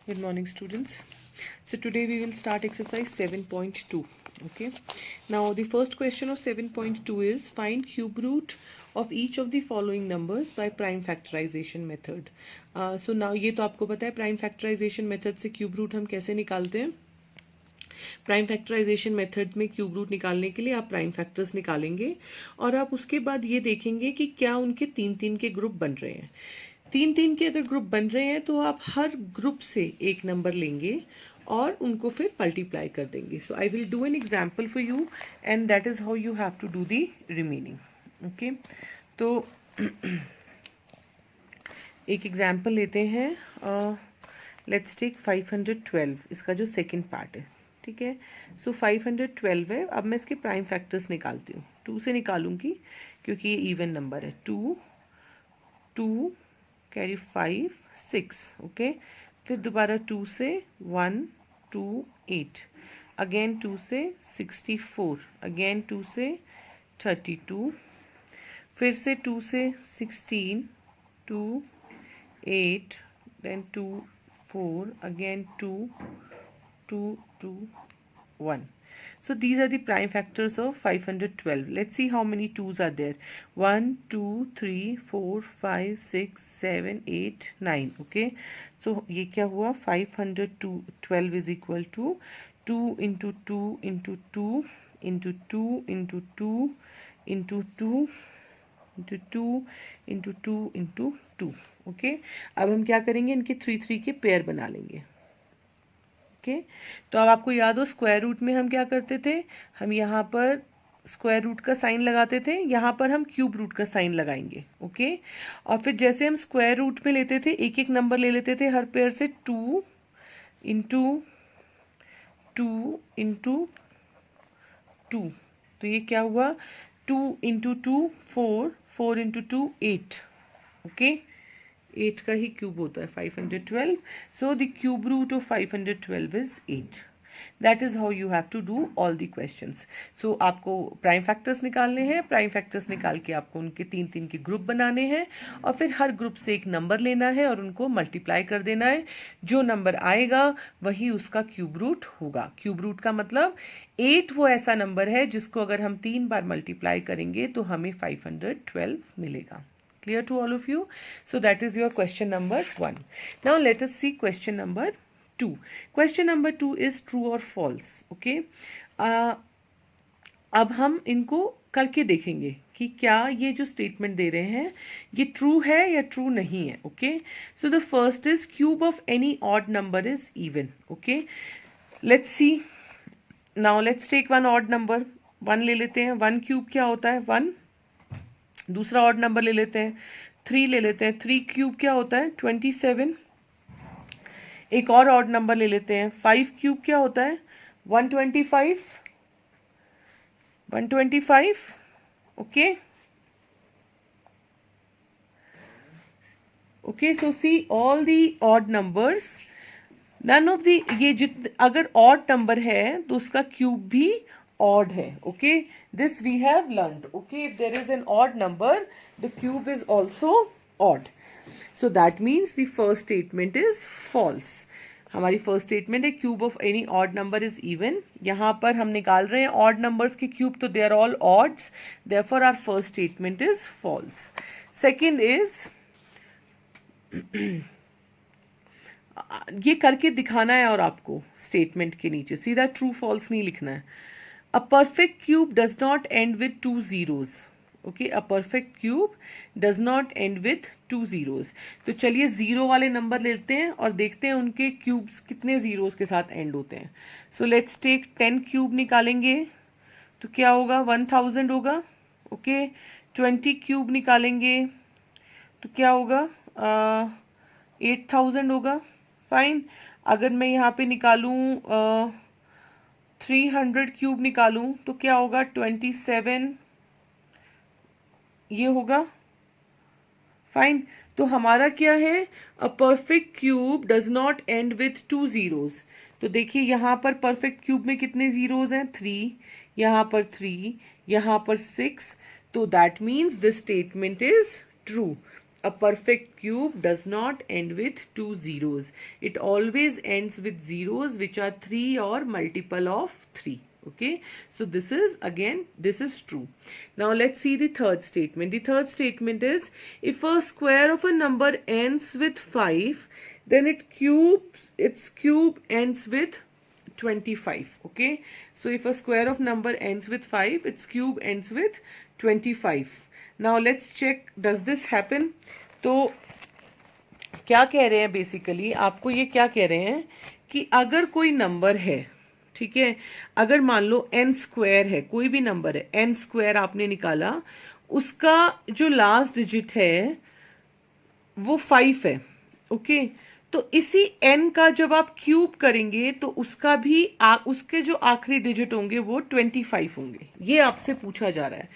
Good morning, students. So today we will start exercise 7.2. Okay. Now the first question of 7.2 is find cube root of each of the following numbers by prime factorization method. So now ये तो आपको पता है prime factorization method से cube root हम कैसे निकालते हैं. प्राइम फैक्टराइजेशन मेथड में क्यूब रूट निकालने के लिए आप प्राइम फैक्टर्स निकालेंगे और आप उसके बाद ये देखेंगे कि क्या उनके तीन तीन के ग्रुप बन रहे हैं. तीन तीन के अगर ग्रुप बन रहे हैं तो आप हर ग्रुप से एक नंबर लेंगे और उनको फिर मल्टीप्लाई कर देंगे. So I will do an example for you and that is how you have to do the remaining. Okay, तो एक एग्जाम्पल लेते हैं. Let's take 512. इसका जो सेकेंड पार्ट है, ठीक है. सो 512 है. अब मैं इसके प्राइम फैक्टर्स निकालती हूँ. 2 से निकालूंगी क्योंकि ये इवन नंबर है. 2 कैरी 5 6. ओके, फिर दोबारा 2 से 1 2 8, अगेन 2 से 64, अगेन 2 से 32, फिर से 2 से 16 2 8, then 2 4, again 2 2 2 1. So these are the prime factors of 512. Let's see how many 2's are there. 1 2 3 4 5 6 7 8 9. Okay, so ये क्या हुआ? 512 is equal to 2 into 2 into 2 into 2 into 2 into 2 into 2 into 2 into 2. Okay, अब हम क्या करेंगे? इनके 3 के पेयर बना लेंगे. तो अब आपको याद हो स्क्वायर रूट में हम क्या करते थे? हम यहाँ पर स्क्वायर रूट का साइन लगाते थे, यहाँ पर हम क्यूब रूट का साइन लगाएंगे. ओके, और फिर जैसे हम स्क्वायर रूट में लेते थे एक एक नंबर ले लेते थे हर पेयर से. 2 इंटू 2 इंटू 2. तो ये क्या हुआ? 2 इंटू 2 4, 4 इंटू 2 8. ओके, 8 का ही क्यूब होता है 512. So the cube root of 512 is 8. That is how you have to do all the questions. So आपको प्राइम फैक्टर्स निकालने हैं. प्राइम फैक्टर्स निकाल के आपको उनके तीन तीन के ग्रुप बनाने हैं और फिर हर ग्रुप से एक नंबर लेना है और उनको मल्टीप्लाई कर देना है. जो नंबर आएगा वही उसका क्यूब रूट होगा. क्यूब रूट का मतलब 8 वो ऐसा नंबर है जिसको अगर हम 3 बार मल्टीप्लाई करेंगे तो हमें 512 मिलेगा. Clear to all of you? So that is your question number 1. Now let us see question number 2. Question number 2 is true or false. Okay. अब हम इनको करके देखेंगे कि क्या ये जो स्टेटमेंट दे रहे हैं ये ट्रू है या ट्रू नहीं है. Okay, so the first is cube of any odd number is even. Okay, let's see. Now let's take one odd number. 1 ले लेते हैं. 1 क्यूब क्या होता है? 1. दूसरा ऑड नंबर ले लेते हैं. 3 ले लेते हैं. 3 क्यूब क्या होता है? 27. एक और ऑड नंबर ले लेते हैं. 5 क्यूब क्या होता है? 125. 125. Okay, okay, so see all the odd numbers. None of the, ये अगर ऑड नंबर है तो उसका क्यूब भी odd है. Okay, this we have learned. Okay, if there is an odd number the cube is also odd. So that means the first statement is false. हमारी first statement है cube of any odd number is even. यहाँ पर हम निकाल रहे हैं odd numbers के cube तो they are all odds. Therefore our first statement is false. Second is ये करके दिखाना है और आपको स्टेटमेंट के नीचे सीधा ट्रू फॉल्स नहीं लिखना है. A perfect cube does not end with 2 zeros. Okay, a perfect cube does not end with 2 zeros. तो चलिए जीरो वाले नंबर लेते हैं और देखते हैं उनके क्यूब्स कितने जीरोस के साथ एंड होते हैं. सो लेट्स टेक 10 क्यूब निकालेंगे तो क्या होगा? 1000 होगा. ओके, 20 क्यूब निकालेंगे तो क्या होगा? 8000 होगा. फाइन. अगर मैं यहाँ पे निकालूं 300 क्यूब निकालूं तो क्या होगा? 27 ये होगा. फाइन. तो हमारा क्या है? अ perfect cube does not and with 2 zeros. तो देखिए यहाँ पर परफेक्ट क्यूब में कितने जीरोज हैं? 3. यहाँ पर 3, यहाँ पर 6. तो that means this statement is true. A perfect cube does not end with two zeros. It always ends with zeros which are 3 or multiple of 3. Okay, so this is true. Now let's see the third statement. The third statement is, if a square of a number ends with 5, then its cube ends with 25. Okay, so if a square of number ends with 5, its cube ends with 25. Now let's check, does this happen? तो क्या कह रहे हैं basically, आपको ये क्या कह रहे हैं कि अगर कोई नंबर है, ठीक है, अगर मान लो n स्क्वायर है, कोई भी नंबर है, n स्क्वायर आपने निकाला, उसका जो लास्ट डिजिट है वो 5 है. ओके, तो इसी n का जब आप क्यूब करेंगे तो उसका भी उसके जो आखिरी डिजिट होंगे वो 25 होंगे. ये आपसे पूछा जा रहा है.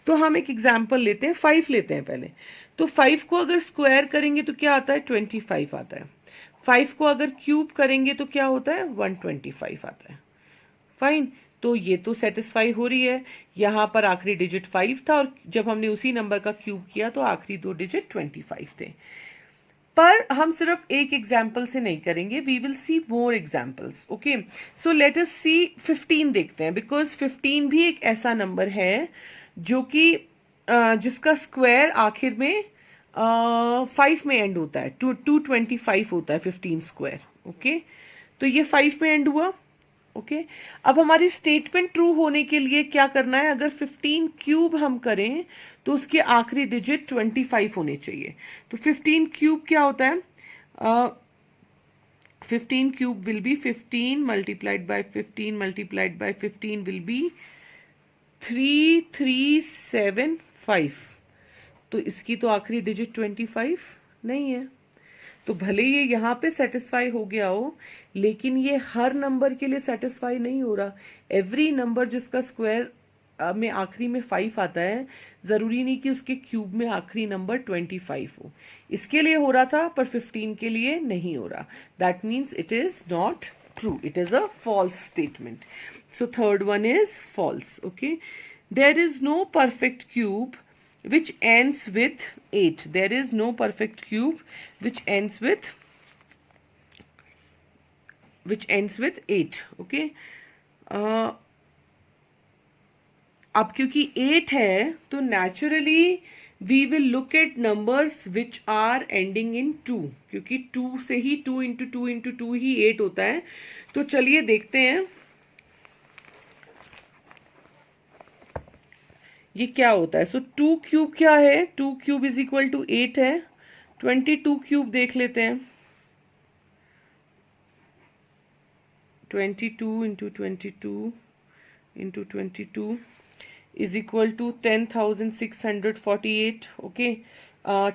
तो हम एक एग्जांपल लेते हैं, 5 लेते हैं पहले. तो 5 को अगर स्क्वायर करेंगे तो क्या आता है, 25 आता है. 5 को अगर क्यूब करेंगे तो क्या होता है, 125 आता है. फाइन, तो ये तो सेटिस्फाई हो रही है. यहां पर आखिरी डिजिट 5 था और जब हमने उसी नंबर का क्यूब किया तो आखिरी दो डिजिट 25 थे. पर हम सिर्फ एक एग्जाम्पल से नहीं करेंगे, we will see more examples. Okay, so let us see 15 देखते हैं, बिकॉज 15 भी एक ऐसा नंबर है जो कि जिसका स्क्वायर आखिर में 5 में एंड होता है. 225 होता है 15 स्क्वायर. ओके, तो ये 5 में एंड हुआ. ओके, अब हमारी स्टेटमेंट ट्रू होने के लिए क्या करना है, अगर 15 क्यूब हम करें तो उसके आखिरी डिजिट 25 होने चाहिए. तो 15 क्यूब क्या होता है, 15 cube will B 15 multiplied by 15 multiplied by 15 will be 3375. तो इसकी तो आखिरी डिजिट 25 नहीं है. तो भले ये यहाँ पे सेटिस्फाई हो गया हो, लेकिन ये हर नंबर के लिए सेटिस्फाई नहीं हो रहा. एवरी नंबर जिसका स्क्वायर में आखिरी में 5 आता है, जरूरी नहीं कि उसके क्यूब में आखिरी नंबर 25 हो. इसके लिए हो रहा था पर 15 के लिए नहीं हो रहा. That means it is not true, it is a false statement. So third one is false. Okay, there is no perfect cube which ends with 8. There is no perfect cube which ends with 8. Okay, अब क्योंकि 8 है तो naturally we will look at numbers which are ending in 2, क्योंकि 2 से ही 2 into 2 into 2 ही 8 होता है. तो चलिए देखते हैं ये क्या होता है. सो 2 क्यूब क्या है, 2 क्यूब इज इक्वल टू 8 है. 22 क्यूब देख लेते हैं. 22 into 22 into 22 is equal to 10,648. Okay,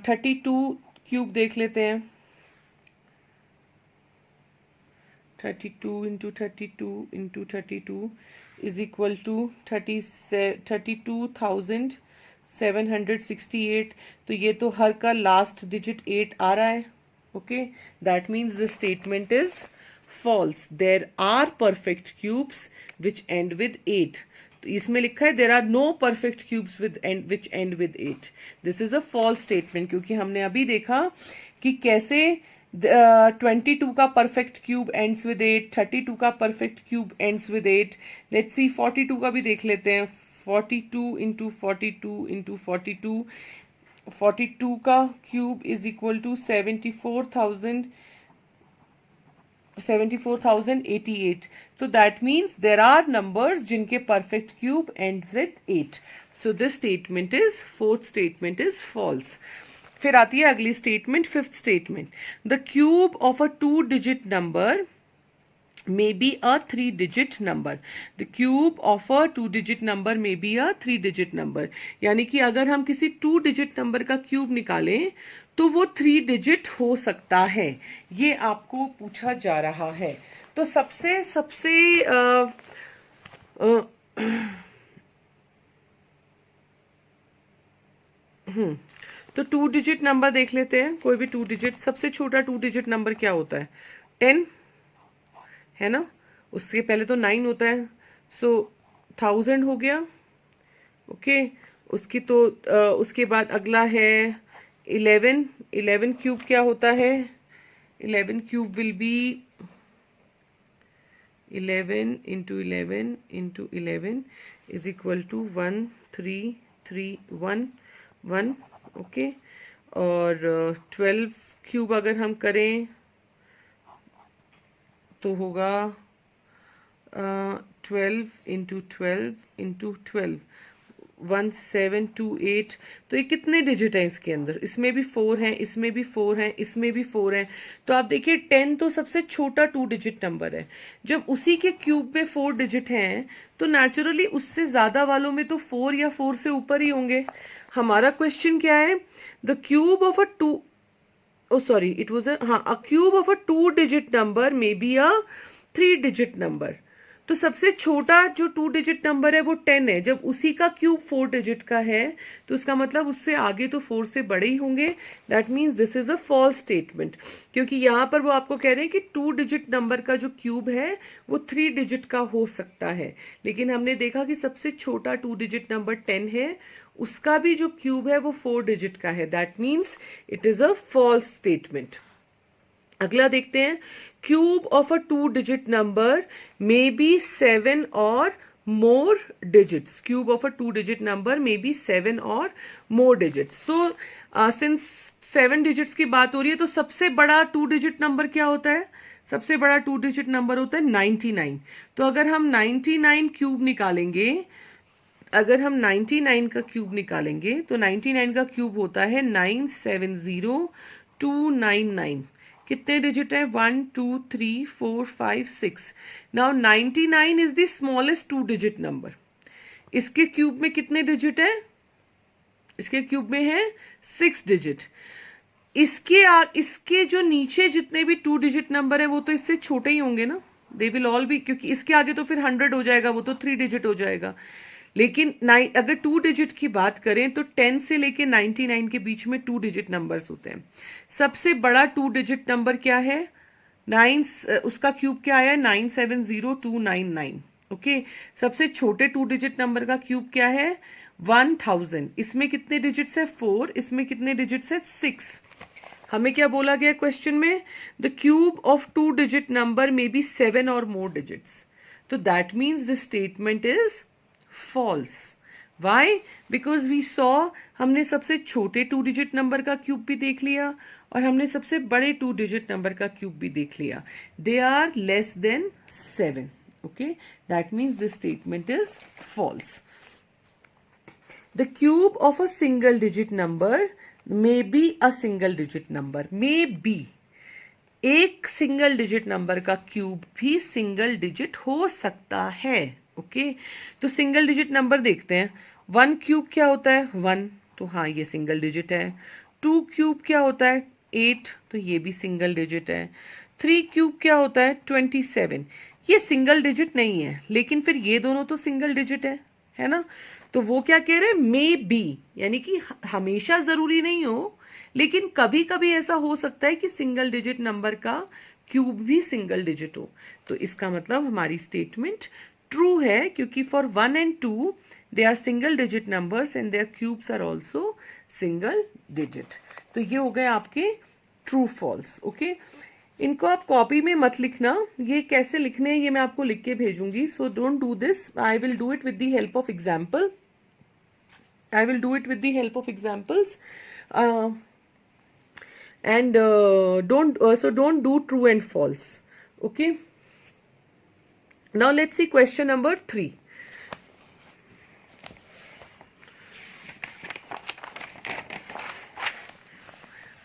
32 cube देख लेते हैं. 32 into 32 into 32 is equal to 32,768. तो ये तो हर का लास्ट डिजिट 8 आ रहा है. Okay, that means the statement is false. There are perfect cubes which end with 8. तो इसमें लिखा है there are no perfect cubes which end with 8. This is a false statement, क्योंकि हमने अभी देखा कि कैसे 22 का परफेक्ट क्यूब एंड्स विद 8, 32 का perfect cube ends with 8. Let's see 42 का भी देख लेते हैं. 42 इंटू 42 इंटू 42, 42 का क्यूब इज इक्वल टू 74,088. तो that means there are numbers जिनके perfect cube ends with 8. So this statement is, fourth statement is false. फिर आती है अगली statement, fifth statement. The cube of a 2 digit number may be a 3 digit number. The cube of a 2 digit number may be a 3 digit number. यानी कि अगर हम किसी 2 digit number का क्यूब निकालें तो वो 3 digit हो सकता है. ये आपको पूछा जा रहा है. तो सबसे तो 2 डिजिट नंबर देख लेते हैं. कोई भी 2 डिजिट, सबसे छोटा 2 डिजिट नंबर क्या होता है, 10 है ना. उसके पहले तो 9 होता है. सो 1000 हो गया. ओके, उसकी तो उसके बाद अगला है 11 क्यूब क्या होता है? 11 cube will be 11 into 11 into 11 is equal to 1331 okay. और 12 क्यूब अगर हम करें तो होगा 12 इंटू 12 इंटू 12 1728। तो ये कितने डिजिट हैं इसके अंदर? इसमें भी 4 हैं, इसमें भी 4 हैं, इसमें भी 4 हैं। तो आप देखिए 10 तो सबसे छोटा 2 डिजिट नंबर है। जब उसी के क्यूब में 4 डिजिट हैं तो नेचुरली उससे ज्यादा वालों में तो 4 या 4 से ऊपर ही होंगे। हमारा क्वेश्चन क्या है? The cube of a cube of a 2 digit number may be a 3 digit number. तो सबसे छोटा जो 2 डिजिट नंबर है वो 10 है। जब उसी का क्यूब 4 डिजिट का है तो उसका मतलब उससे आगे तो 4 से बड़े ही होंगे। That means this is a false statement, क्योंकि यहां पर वो आपको कह रहे हैं कि 2 डिजिट नंबर का जो क्यूब है वो 3 डिजिट का हो सकता है। लेकिन हमने देखा कि सबसे छोटा 2 डिजिट नंबर 10 है, उसका भी जो क्यूब है वो 4 डिजिट का है। That means it is a false statement. अगला देखते हैं, cube of a 2 digit number may be 7 or more digits. Cube of a 2 digit number may be 7 or more digits. So since 7 digits की बात हो रही है तो सबसे बड़ा 2 डिजिट नंबर क्या होता है? सबसे बड़ा 2 डिजिट नंबर होता है 99। तो अगर हम 99 क्यूब निकालेंगे, अगर हम 99 का क्यूब निकालेंगे तो 99 का क्यूब होता है 970299। कितने डिजिट है? 1 2 3 4 5 6। Now 99 is the smallest 2 digit number. इसके क्यूब में कितने डिजिट है? इसके क्यूब में है 6 डिजिट। इसके जो नीचे जितने भी 2 डिजिट नंबर है वो तो इससे छोटे ही होंगे ना, दे विल ऑल बी, क्योंकि इसके आगे तो फिर 100 हो जाएगा, वो तो 3 डिजिट हो जाएगा। लेकिन अगर 2 डिजिट की बात करें तो 10 से लेके 99 के बीच में 2 डिजिट नंबर्स होते हैं। सबसे बड़ा 2 डिजिट नंबर क्या है? 9, उसका क्यूब क्या आया? 970299 ओके। सबसे छोटे 2 डिजिट नंबर का क्यूब क्या है? 1000। इसमें कितने डिजिट्स है? 4। इसमें कितने डिजिट्स है? 6। हमें क्या बोला गया क्वेश्चन में? The cube of 2 digit number may be 7 or more digits. तो that means the statement is false. Why? Because we saw, हमने सबसे छोटे 2 डिजिट नंबर का क्यूब भी देख लिया और हमने सबसे बड़े 2 डिजिट नंबर का क्यूब भी देख लिया। They are less than 7. Okay? That means this statement is false. The cube of a single digit number may be a single digit number. May be. एक सिंगल डिजिट नंबर का cube भी single digit हो सकता है। Okay तो single digit number देखते हैं। 1 cube क्या होता है? 1। तो हाँ ये सिंगल डिजिट है। 2 क्यूब क्या होता है? 8। तो ये भी सिंगल डिजिट है। 3 क्यूब क्या होता है? 27। ये सिंगल डिजिट नहीं है, लेकिन फिर ये दोनों तो सिंगल डिजिट है ना? तो वो क्या कह रहे हैं? मे बी, यानी कि हमेशा जरूरी नहीं हो, लेकिन कभी कभी ऐसा हो सकता है कि सिंगल डिजिट नंबर का क्यूब भी सिंगल डिजिट हो। तो इसका मतलब हमारी स्टेटमेंट ट्रू है, क्योंकि for 1 and 2 they are single digit numbers and their cubes are also single digit. तो ये हो गए आपके ट्रू फॉल्स। ओके इनको आप कॉपी में मत लिखना, ये कैसे लिखने हैं ये मैं आपको लिख के भेजूंगी। So don't do this, I will do it with the help of example. I will do it with the help of examples. And don't do true and false. Okay. Now let's see question number 3.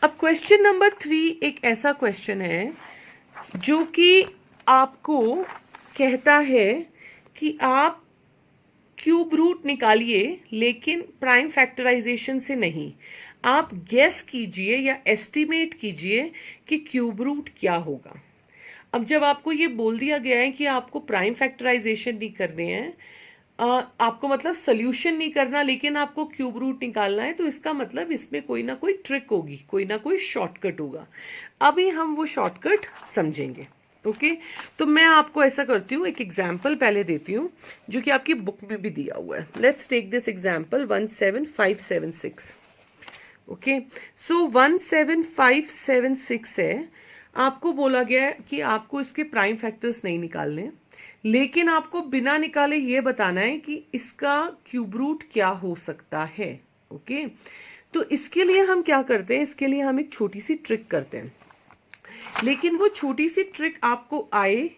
अब question number 3 एक ऐसा question है जो कि आपको कहता है कि आप क्यूब रूट निकालिए, लेकिन प्राइम फैक्टराइजेशन से नहीं। आप गेस कीजिए या एस्टिमेट कीजिए कि क्यूब रूट क्या होगा। अब जब आपको ये बोल दिया गया है कि आपको प्राइम फैक्टराइजेशन नहीं करने हैं, आपको मतलब सोल्यूशन नहीं करना, लेकिन आपको क्यूब रूट निकालना है, तो इसका मतलब इसमें कोई ना कोई ट्रिक होगी, कोई ना कोई शॉर्टकट होगा। अभी हम वो शॉर्टकट समझेंगे। ओके तो मैं आपको ऐसा करती हूँ, एक एग्जाम्पल पहले देती हूँ जो कि आपकी बुक में भी दिया हुआ है। Let's take this example 17576। Okay, so 17576 है। आपको बोला गया है कि आपको इसके प्राइम फैक्टर्स नहीं निकालने, लेकिन आपको बिना निकाले ये बताना है कि इसका क्यूब रूट क्या हो सकता है। ओके, तो इसके लिए हम क्या करते हैं, इसके लिए हम एक छोटी सी ट्रिक करते हैं, लेकिन वो छोटी सी ट्रिक आपको आए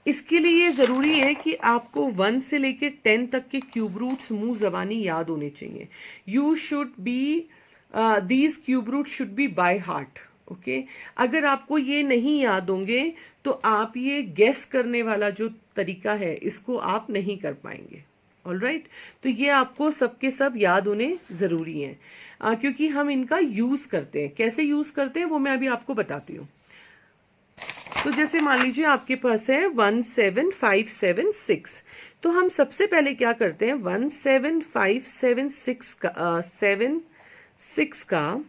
इसके लिए ये जरूरी है कि आपको 1 से लेके 10 तक के क्यूब रूट्स मुंह जबानी याद होने चाहिए। You should be these cube root should be by heart. Okay, अगर आपको ये नहीं याद होंगे तो आप ये गेस करने वाला जो तरीका है इसको आप नहीं कर पाएंगे। ऑलराइट, तो ये आपको सबके सब याद होने जरूरी है, क्योंकि हम इनका यूज करते हैं। कैसे यूज करते हैं वो मैं अभी आपको बताती हूँ। तो जैसे मान लीजिए आपके पास है 17576, तो हम सबसे पहले क्या करते हैं, 17576 का 76 का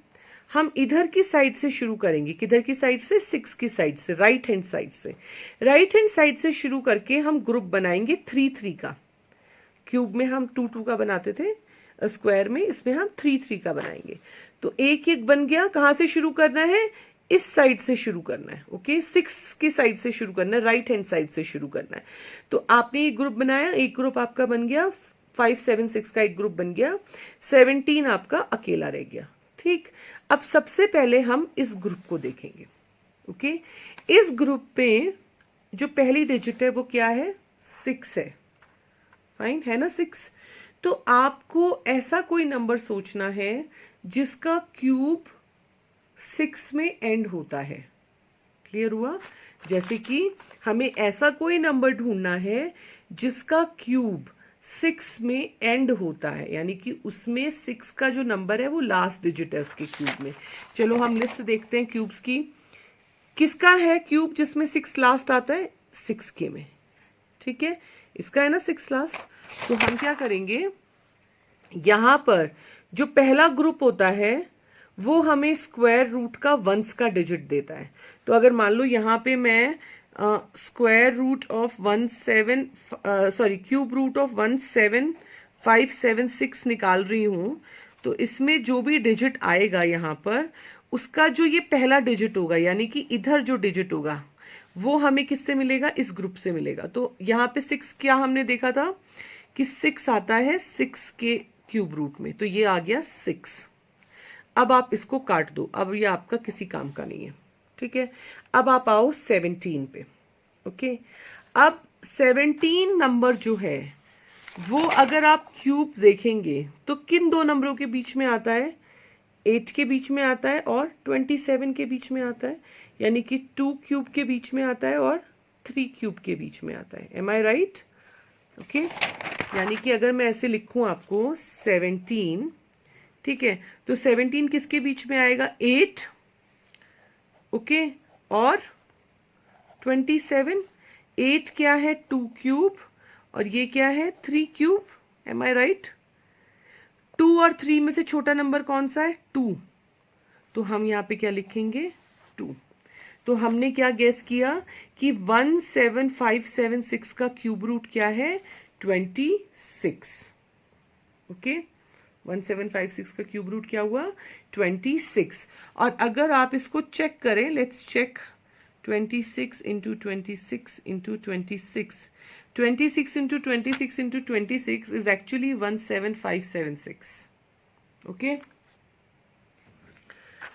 हम इधर की साइड से शुरू करेंगे। किधर की साइड से, 6 की साइड से, राइट हैंड साइड से। राइट हैंड साइड से शुरू करके हम ग्रुप बनाएंगे 3 का। क्यूब में हम 2 का बनाते थे, स्क्वायर में, इसमें हम 3 का बनाएंगे। तो एक एक बन गया। कहां से शुरू करना है, इस साइड से शुरू करना है। ओके, 6 की साइड से शुरू करना है, राइट हैंड साइड से शुरू करना है। तो आपने एक ग्रुप बनाया, एक ग्रुप आपका बन गया, 576 का एक ग्रुप बन गया, 17 आपका अकेला रह गया। ठीक, अब सबसे पहले हम इस ग्रुप को देखेंगे। ओके, इस ग्रुप पे जो पहली डिजिट है वो क्या है, 6 है। फाइन है ना, 6। तो आपको ऐसा कोई नंबर सोचना है जिसका क्यूब 6 में एंड होता है। क्लियर हुआ? जैसे कि हमें ऐसा कोई नंबर ढूंढना है जिसका क्यूब 6 में एंड होता है, यानी कि उसमें 6 का जो नंबर है वो लास्ट डिजिट है उसके क्यूब में। चलो हम लिस्ट देखते हैं क्यूब्स की। किसका है क्यूब जिसमें 6 लास्ट आता है, 6 के में। ठीक है, इसका है ना 6 लास्ट। तो हम क्या करेंगे, यहां पर जो पहला ग्रुप होता है वो हमें स्क्वायर रूट का 1s का डिजिट देता है। तो अगर मान लो यहां पे मैं square root of 17 cube root of 17576 निकाल रही हूं, तो इसमें जो भी डिजिट आएगा यहां पर, उसका जो ये पहला डिजिट होगा, यानी कि इधर जो डिजिट होगा वो हमें किससे मिलेगा, इस ग्रुप से मिलेगा। तो यहाँ पे 6 क्या हमने देखा था कि 6 आता है 6 के क्यूब रूट में, तो ये आ गया 6। अब आप इसको काट दो, अब ये आपका किसी काम का नहीं है। ठीक है, अब आप आओ 17 पे। ओके, अब 17 नंबर जो है वो अगर आप क्यूब देखेंगे तो किन दो नंबरों के बीच में आता है, 8 के बीच में आता है और 27 के बीच में आता है, यानी कि 2 क्यूब के बीच में आता है और 3 क्यूब के बीच में आता है। एम आई राइट? ओके, यानी कि अगर मैं ऐसे लिखूं आपको 17, ठीक है, तो 17 किसके बीच में आएगा, 8, ओके, और 27। 8 क्या है, 2 क्यूब, और ये क्या है, 3 क्यूब। एम आई राइट? 2 और 3 में से छोटा नंबर कौन सा है, 2। तो हम यहां पे क्या लिखेंगे, 2। तो हमने क्या गेस किया कि 17576 का क्यूब रूट क्या है, 26। ओके, 1756 का क्यूब रूट क्या हुआ, 26। और अगर आप इसको चेक करें, let's check, 26 into 26 into 26, 26 into 26 into 26 is actually 17576। Okay,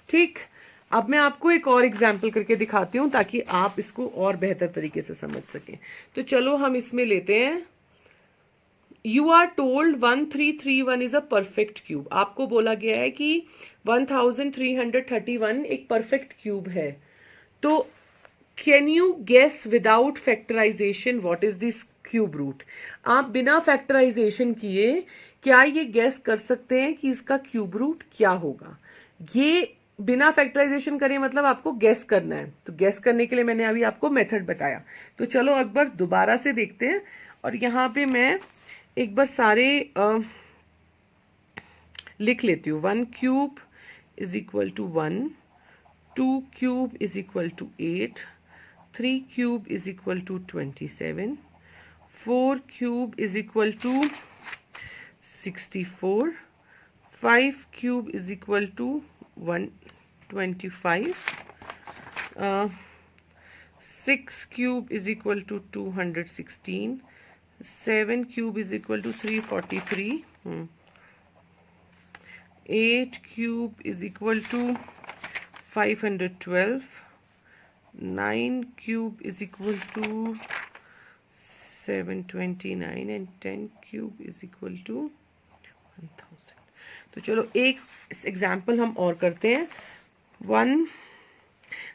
ठीक। अब मैं आपको एक और एग्जाम्पल करके दिखाती हूं ताकि आप इसको और बेहतर तरीके से समझ सकें। तो चलो हम इसमें लेते हैं, you are told 1331 is a perfect cube. आपको बोला गया है कि 1331 एक परफेक्ट क्यूब है। तो can you guess without factorisation what is this cube root? आप बिना फैक्टराइजेशन किए क्या ये गेस कर सकते हैं कि इसका क्यूब रूट क्या होगा? ये बिना फैक्टराइजेशन करे मतलब आपको गेस करना है। तो गेस करने के लिए मैंने अभी आपको मेथड बताया। तो चलो एक बार दोबारा से देखते हैं, और यहां पे मैं एक बार सारे लिख लेती हूँ। 1 cube is equal to 1, 2 cube is equal to 8, 3 cube is equal to 27, 4 cube is equal to 64, 5 cube is equal to 125. 6 cube is equal to 216. 7 cube is equal to 343. 8 cube is equal to 512. 9 cube is equal to 729 and 10 cube is equal to 1000. तो चलो एक example हम और करते हैं.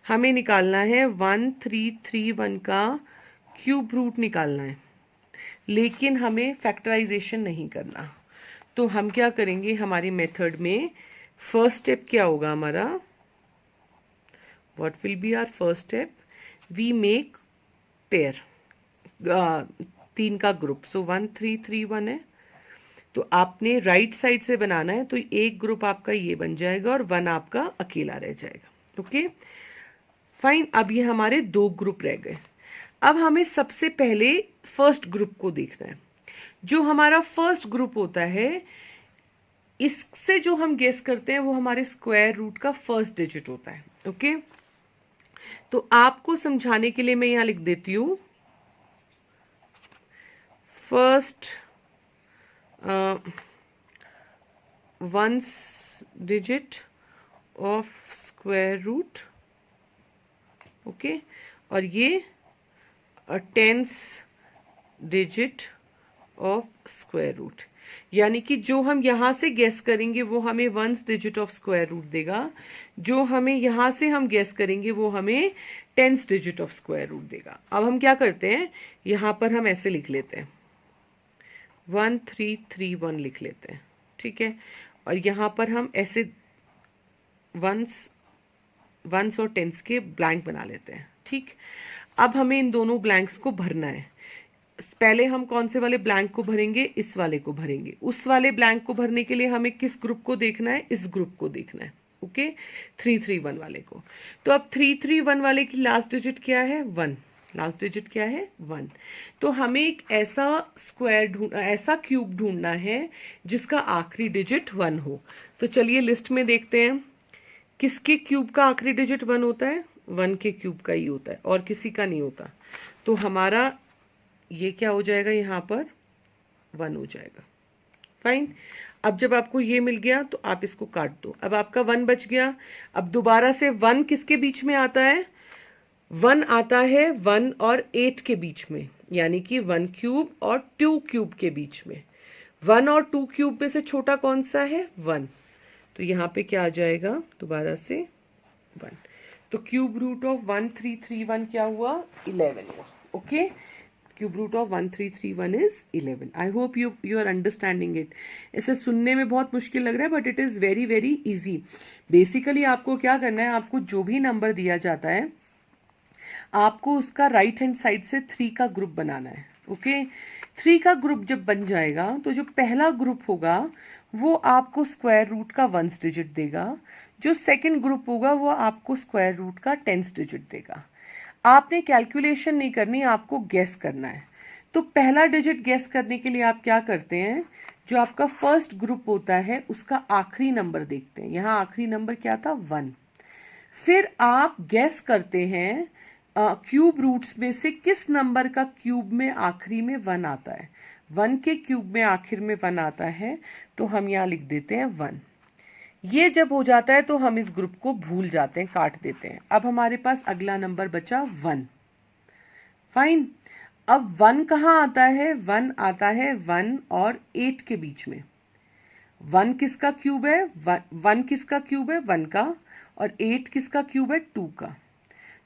हमें निकालना है 1331 का क्यूब रूट निकालना है, लेकिन हमें फैक्टराइजेशन नहीं करना. तो हम क्या करेंगे, हमारी मेथड में फर्स्ट स्टेप क्या होगा हमारा, what will be our first step, we make pair, 3 का ग्रुप. सो 1331 है, तो आपने राइट साइड से बनाना है, तो एक ग्रुप आपका ये बन जाएगा और 1 आपका अकेला रह जाएगा. Okay fine. अब ये हमारे 2 ग्रुप रह गए. अब हमें सबसे पहले फर्स्ट ग्रुप को देखना है. जो हमारा फर्स्ट ग्रुप होता है, इससे जो हम गेस करते हैं वो हमारे स्क्वायर रूट का फर्स्ट डिजिट होता है. ओके तो आपको समझाने के लिए मैं यहां लिख देती हूं first ones digit of square root. Okay और ये 10th digit of square root. यानी कि जो हम यहां से गेस करेंगे वो हमें 1st digit of square root देगा, जो हमें यहां से हम गेस करेंगे वो हमें 10th digit of square root देगा. अब हम क्या करते हैं, यहां पर हम ऐसे लिख लेते हैं 1331 लिख लेते हैं. ठीक है, और यहां पर हम ऐसे वंस और टेंस के ब्लैंक बना लेते हैं. ठीक, अब हमें इन दोनों ब्लैंक्स को भरना है. पहले हम कौन से वाले ब्लैंक को भरेंगे, इस वाले को भरेंगे. उस वाले ब्लैंक को भरने के लिए हमें किस ग्रुप को देखना है, इस ग्रुप को देखना है. ओके 331 वाले को. तो अब 331 वाले की लास्ट डिजिट क्या है, 1. लास्ट डिजिट क्या है, 1. तो हमें एक ऐसा ऐसा क्यूब ढूंढना है जिसका आखिरी डिजिट 1 हो. तो चलिए लिस्ट में देखते हैं किसके क्यूब का आखिरी डिजिट 1 होता है, 1 के क्यूब का ही होता है और किसी का नहीं होता. तो हमारा ये क्या हो जाएगा, यहाँ पर 1 हो जाएगा. फाइन. अब जब आपको ये मिल गया तो आप इसको काट दो. अब आपका 1 बच गया. अब दोबारा से 1 किसके बीच में आता है, 1 आता है 1 और 8 के बीच में, यानी कि 1 क्यूब और 2 क्यूब के बीच में. 1 और 2 क्यूब में से छोटा कौन सा है, 1. तो यहाँ पे क्या आ जाएगा, दोबारा से 1. तो क्यूब रूट ऑफ 1331 क्या हुआ, 11 हुआ. Okay cube root of 1331 is 11. I hope you are understanding it. इसे सुनने में बहुत मुश्किल लग रहा है but it is very very easy. Basically आपको क्या करना है, आपको जो भी नंबर दिया जाता है आपको उसका राइट हैंड साइड से 3 का ग्रुप बनाना है. ओके 3 का ग्रुप जब बन जाएगा तो जो पहला ग्रुप होगा वो आपको स्क्वायर रूट का 1st डिजिट देगा, जो सेकंड ग्रुप होगा वो आपको स्क्वायर रूट का 10th डिजिट देगा. आपने कैलकुलेशन नहीं करनी, आपको गेस करना है. तो पहला डिजिट गेस करने के लिए आप क्या करते हैं, जो आपका फर्स्ट ग्रुप होता है उसका आखिरी नंबर देखते हैं. यहाँ आखिरी नंबर क्या था, 1. फिर आप गेस करते हैं क्यूब रूट्स में से किस नंबर का क्यूब में आखिरी में 1 आता है. 1 के क्यूब में आखिर में 1 आता है, तो हम यहाँ लिख देते हैं 1. ये जब हो जाता है तो हम इस ग्रुप को भूल जाते हैं, काट देते हैं. अब हमारे पास अगला नंबर बचा 1. फाइन. अब 1 कहाँ आता है, 1 आता है 1 और 8 के बीच में. 1 किसका क्यूब है, 1 किसका क्यूब है, 1 का. और 8 किसका क्यूब है, 2 का.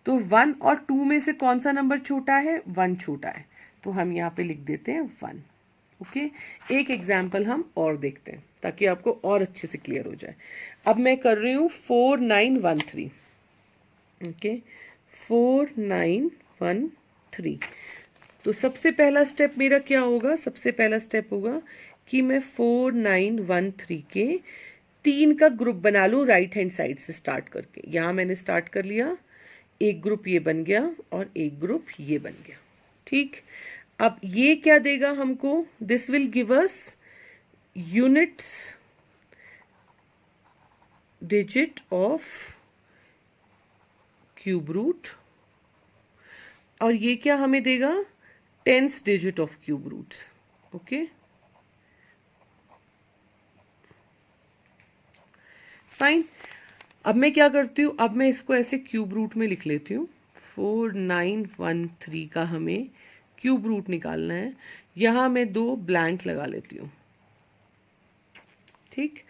तो 1 और 2 में से कौन सा नंबर छोटा है, 1 छोटा है. तो हम यहाँ पे लिख देते हैं 1. ओके एक एग्जाम्पल हम और देखते हैं ताकि आपको और अच्छे से क्लियर हो जाए. अब मैं कर रही हूँ 4913. ओके 4913. तो सबसे पहला स्टेप मेरा क्या होगा, सबसे पहला स्टेप होगा कि मैं 4913 के 3 का ग्रुप बना लूँ राइट हैंड साइड से स्टार्ट करके. यहाँ मैंने स्टार्ट कर लिया, एक ग्रुप ये बन गया और एक ग्रुप ये बन गया. ठीक, अब ये क्या देगा हमको, this will give us units digit of cube root, और ये क्या हमें देगा, 10th digit of cube root. Okay, fine. अब मैं क्या करती हूँ, अब मैं इसको ऐसे क्यूब रूट में लिख लेती हूँ। 4913 का हमें क्यूब रूट निकालना है। यहां मैं 2 ब्लैंक लगा लेती हूँ। ठीक,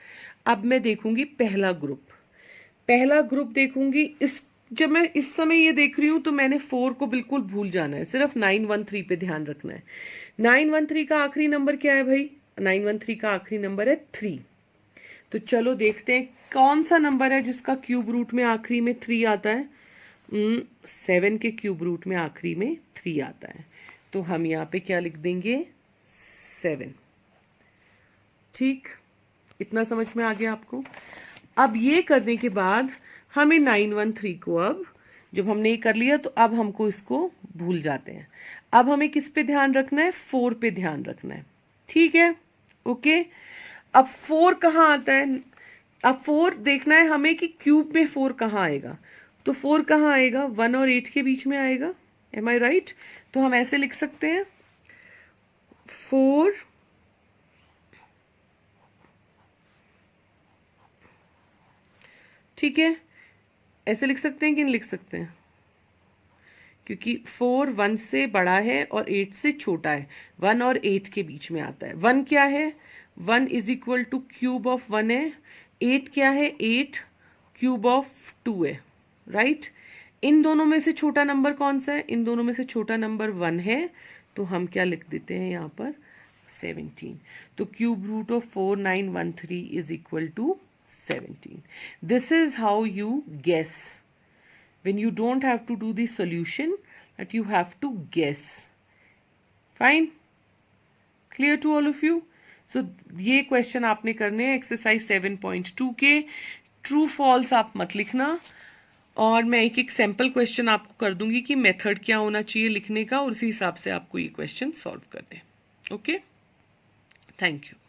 अब मैं देखूंगी पहला ग्रुप देखूंगी। इस जब मैं इस समय ये देख रही हूं तो मैंने 4 को बिल्कुल भूल जाना है, सिर्फ 913 पे ध्यान रखना है। 913 का आखिरी नंबर क्या है भाई, 913 का आखिरी नंबर है 3। तो चलो देखते हैं कौन सा नंबर है जिसका क्यूब रूट में आखिरी में 3 आता है। 7 के क्यूब रूट में आखिरी में 3 आता है, तो हम यहाँ पे क्या लिख देंगे, 7। ठीक, इतना समझ में आ गया आपको। अब ये करने के बाद हमें 913 को, अब जब हमने ये कर लिया तो अब हमको इसको भूल जाते हैं। अब हमें किस पे ध्यान रखना है, 4 पे ध्यान रखना है। ठीक है, ओके। अब 4 कहाँ आता है, अब 4 देखना है हमें कि क्यूब में 4 कहाँ आएगा। तो 4 कहाँ आएगा, 1 और 8 के बीच में आएगा। एम आई राइट? तो हम ऐसे लिख सकते हैं 4 ठीक है, ऐसे लिख सकते हैं कि नहीं लिख सकते हैं, क्योंकि 4 1 से बड़ा है और 8 से छोटा है, 1 और 8 के बीच में आता है। 1 क्या है, 1 is equal two cube of 1 है। 8 क्या है, 8 क्यूब ऑफ 2 है, राइट। इन दोनों में से छोटा नंबर कौन सा है, इन दोनों में से छोटा नंबर 1 है, तो हम क्या लिख देते हैं यहाँ पर, 17। तो cube root of 4913 is equal to 17. This is how you guess. When you don't have to do the solution, that you have to guess. Fine? Clear to all of you? So ये question आपने करने हैं exercise 7.2 के। True false आप मत लिखना, और मैं एक एक सैम्पल क्वेश्चन आपको कर दूंगी कि मेथड क्या होना चाहिए लिखने का, और उसी हिसाब से आपको ये क्वेश्चन सॉल्व कर दें। Okay, thank you.